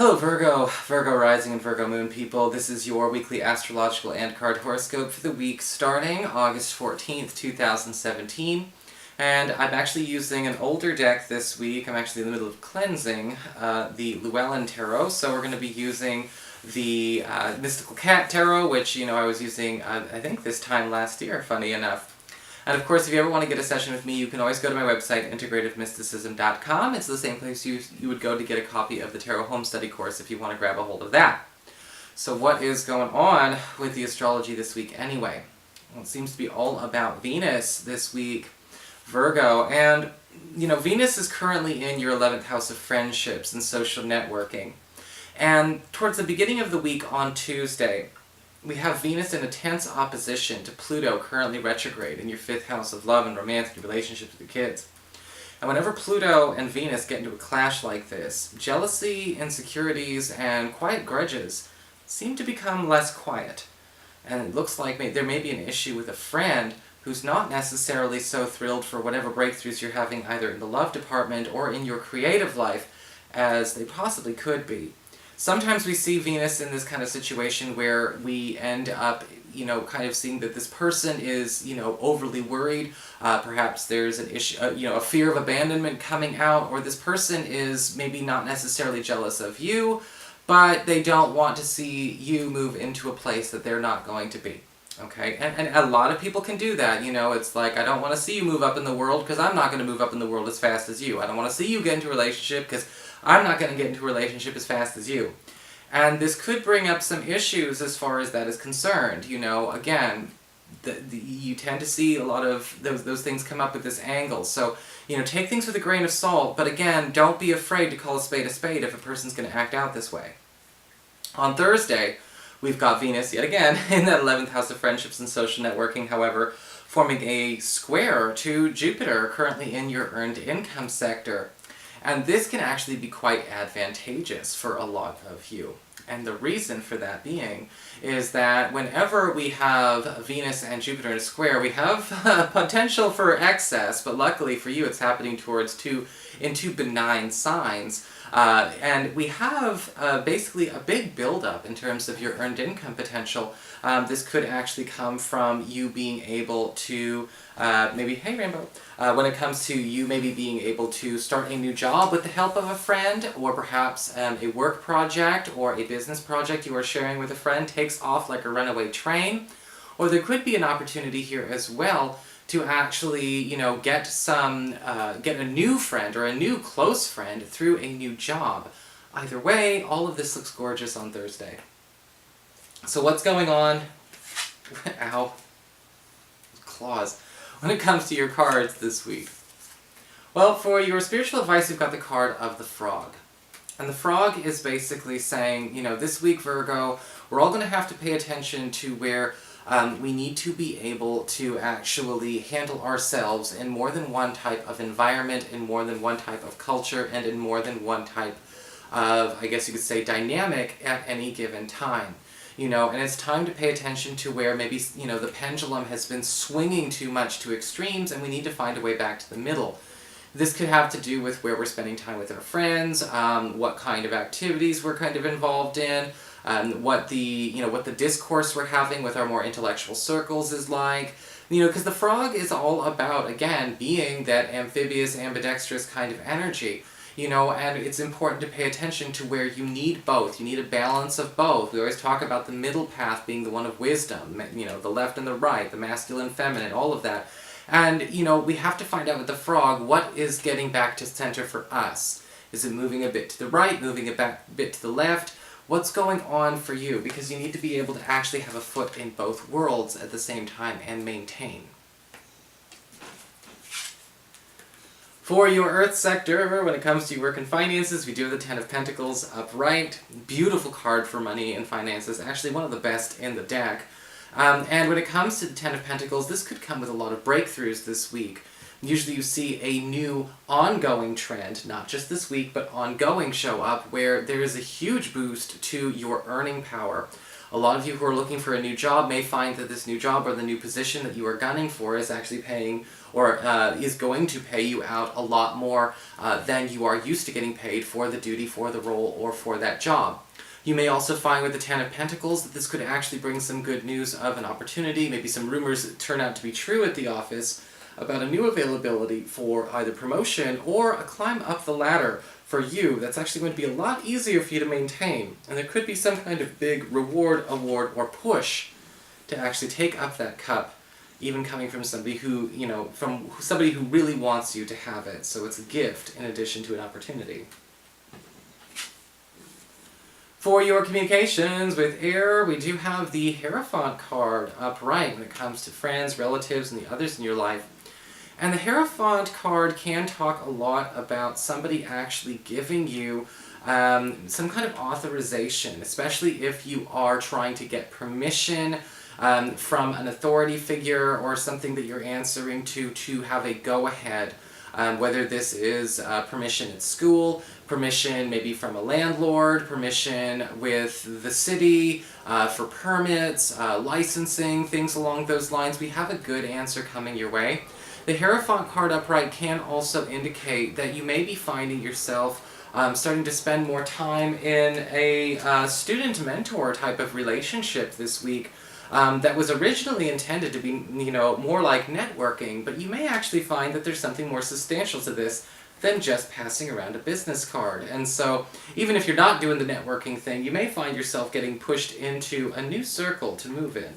Hello Virgo rising and Virgo moon people. This is your weekly astrological and card horoscope for the week starting August 14th, 2017. And I'm actually using an older deck this week. I'm actually in the middle of cleansing the Llewellyn Tarot, so we're going to be using the Mystical Cat Tarot, which, I was using, I think this time last year, funny enough. And of course, if you ever want to get a session with me, you can always go to my website, integrativemysticism.com. It's the same place you would go to get a copy of the Tarot Home Study course if you want to grab a hold of that. So what is going on with the astrology this week anyway? Well, it seems to be all about Venus this week, Virgo. And, Venus is currently in your 11th house of friendships and social networking. And towards the beginning of the week on Tuesday, we have Venus in a tense opposition to Pluto, currently retrograde in your 5th house of love and romance and your relationships with your kids. And whenever Pluto and Venus get into a clash like this, jealousy, insecurities, and quiet grudges seem to become less quiet. And it looks like there may be an issue with a friend who's not necessarily so thrilled for whatever breakthroughs you're having either in the love department or in your creative life as they possibly could be. Sometimes we see Venus in this kind of situation where we end up, kind of seeing that this person is, overly worried. Perhaps there's an issue, a fear of abandonment coming out, or this person is maybe not necessarily jealous of you, but they don't want to see you move into a place that they're not going to be. Okay? And a lot of people can do that. It's like, I don't want to see you move up in the world because I'm not going to move up in the world as fast as you. I don't want to see you get into a relationship because I'm not going to get into a relationship as fast as you. And this could bring up some issues as far as that is concerned. Again, you tend to see a lot of those things come up at this angle. So, take things with a grain of salt, but again, don't be afraid to call a spade if a person's going to act out this way. On Thursday, we've got Venus, yet again, in that 11th house of friendships and social networking, however, forming a square to Jupiter, currently in your earned income sector. And this can actually be quite advantageous for a lot of you. And the reason for that being is that whenever we have Venus and Jupiter in a square, we have potential for excess, but luckily for you it's happening towards two benign signs. And we have basically a big buildup in terms of your earned income potential. This could actually come from you being able to hey Rainbow, when it comes to you maybe being able to start a new job with the help of a friend, or perhaps a work project or a business project you are sharing with a friend takes off like a runaway train. Or there could be an opportunity here as well to actually, get a new friend or a new close friend through a new job. Either way, all of this looks gorgeous on Thursday. So what's going on? Ow. Claws. When it comes to your cards this week. Well, for your spiritual advice, you've got the card of the Frog. And the Frog is basically saying, this week, Virgo, we're all going to have to pay attention to where we need to be able to actually handle ourselves in more than one type of environment, in more than one type of culture, and in more than one type of, I guess you could say, dynamic at any given time. And it's time to pay attention to where maybe, the pendulum has been swinging too much to extremes, and we need to find a way back to the middle. This could have to do with where we're spending time with our friends, what kind of activities we're kind of involved in, what the discourse we're having with our more intellectual circles is like. Because the Frog is all about, again, being that amphibious, ambidextrous kind of energy. And it's important to pay attention to where you need both. You need a balance of both. We always talk about the middle path being the one of wisdom, the left and the right, the masculine, feminine, all of that. And, we have to find out with the Frog what is getting back to center for us. Is it moving a bit to the right, moving a bit to the left? What's going on for you? Because you need to be able to actually have a foot in both worlds at the same time and maintain. For your Earth sector, when it comes to your work and finances, we do have the Ten of Pentacles upright. Beautiful card for money and finances. Actually, one of the best in the deck. And when it comes to the Ten of Pentacles, this could come with a lot of breakthroughs this week. Usually you see a new ongoing trend, not just this week, but ongoing show up, where there is a huge boost to your earning power. A lot of you who are looking for a new job may find that this new job or the new position that you are gunning for is actually paying, or is going to pay you out a lot more than you are used to getting paid for the duty, for the role, or for that job. You may also find with the Ten of Pentacles that this could actually bring some good news of an opportunity, maybe some rumors that turn out to be true at the office about a new availability for either promotion or a climb up the ladder for you that's actually going to be a lot easier for you to maintain. And there could be some kind of big reward, award, or push to actually take up that cup, even coming from somebody who, from somebody who really wants you to have it. So it's a gift in addition to an opportunity. For your communications with air, we do have the Hierophant card upright when it comes to friends, relatives, and the others in your life. And the Hierophant card can talk a lot about somebody actually giving you some kind of authorization, especially if you are trying to get permission from an authority figure or something that you're answering to have a go-ahead. Whether this is permission at school, permission maybe from a landlord, permission with the city, for permits, licensing, things along those lines. We have a good answer coming your way. The Hierophant card upright can also indicate that you may be finding yourself starting to spend more time in a student-mentor type of relationship this week that was originally intended to be, more like networking, but you may actually find that there's something more substantial to this than just passing around a business card. And so, even if you're not doing the networking thing, you may find yourself getting pushed into a new circle to move in.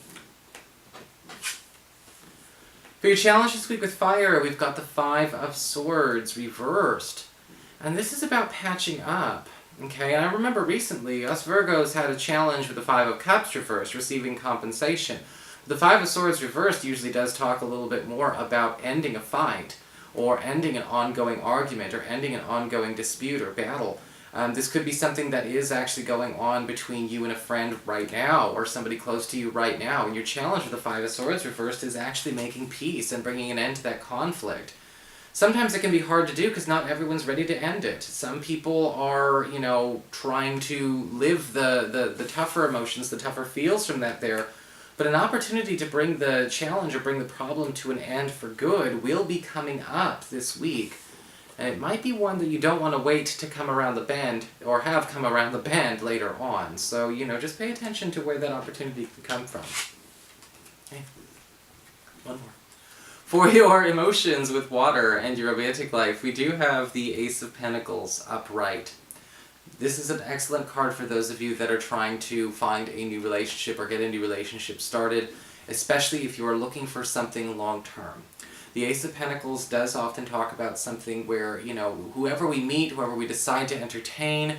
For your challenge this week with fire, we've got the Five of Swords reversed. And this is about patching up. Okay, and I remember recently, us Virgos had a challenge with the Five of Cups reversed, receiving compensation. The Five of Swords reversed usually does talk a little bit more about ending a fight, or ending an ongoing argument, or ending an ongoing dispute or battle. This could be something that is actually going on between you and a friend right now, or somebody close to you right now, and your challenge with the Five of Swords reversed is actually making peace and bringing an end to that conflict. Sometimes it can be hard to do because not everyone's ready to end it. Some people are, trying to live the tougher emotions, the tougher feels from that there. But an opportunity to bring the challenge or bring the problem to an end for good will be coming up this week. And it might be one that you don't want to wait to come around the bend, or have come around the bend later on. So, just pay attention to where that opportunity can come from. Okay. One more. For your emotions with water and your romantic life, we do have the Ace of Pentacles upright. This is an excellent card for those of you that are trying to find a new relationship or get a new relationship started, especially if you are looking for something long-term. The Ace of Pentacles does often talk about something where, whoever we meet, whoever we decide to entertain,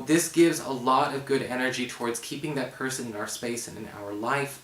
this gives a lot of good energy towards keeping that person in our space and in our life,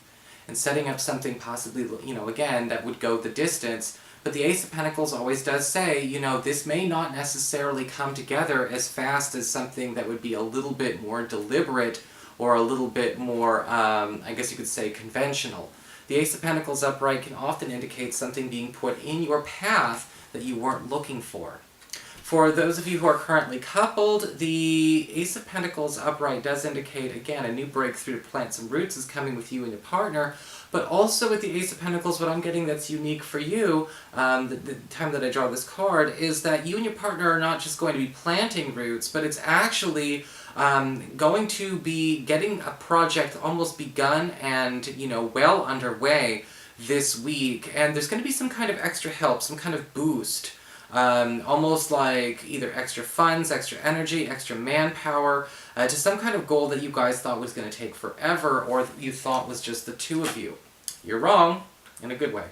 and setting up something possibly, again, that would go the distance. But the Ace of Pentacles always does say, this may not necessarily come together as fast as something that would be a little bit more deliberate, or a little bit more, I guess you could say, conventional. The Ace of Pentacles upright can often indicate something being put in your path that you weren't looking for. For those of you who are currently coupled, the Ace of Pentacles upright does indicate, again, a new breakthrough to plant some roots is coming with you and your partner, but also with the Ace of Pentacles, what I'm getting that's unique for you, the time that I draw this card, is that you and your partner are not just going to be planting roots, but it's actually going to be getting a project almost begun and, well underway this week, and there's going to be some kind of extra help, some kind of boost. Almost like either extra funds, extra energy, extra manpower, to some kind of goal that you guys thought was going to take forever, or that you thought was just the two of you. You're wrong, in a good way.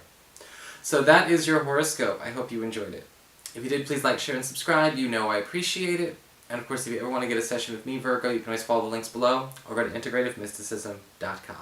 So that is your horoscope. I hope you enjoyed it. If you did, please like, share, and subscribe. I appreciate it. And of course, if you ever want to get a session with me, Virgo, you can always follow the links below, or go to integrativemysticism.com.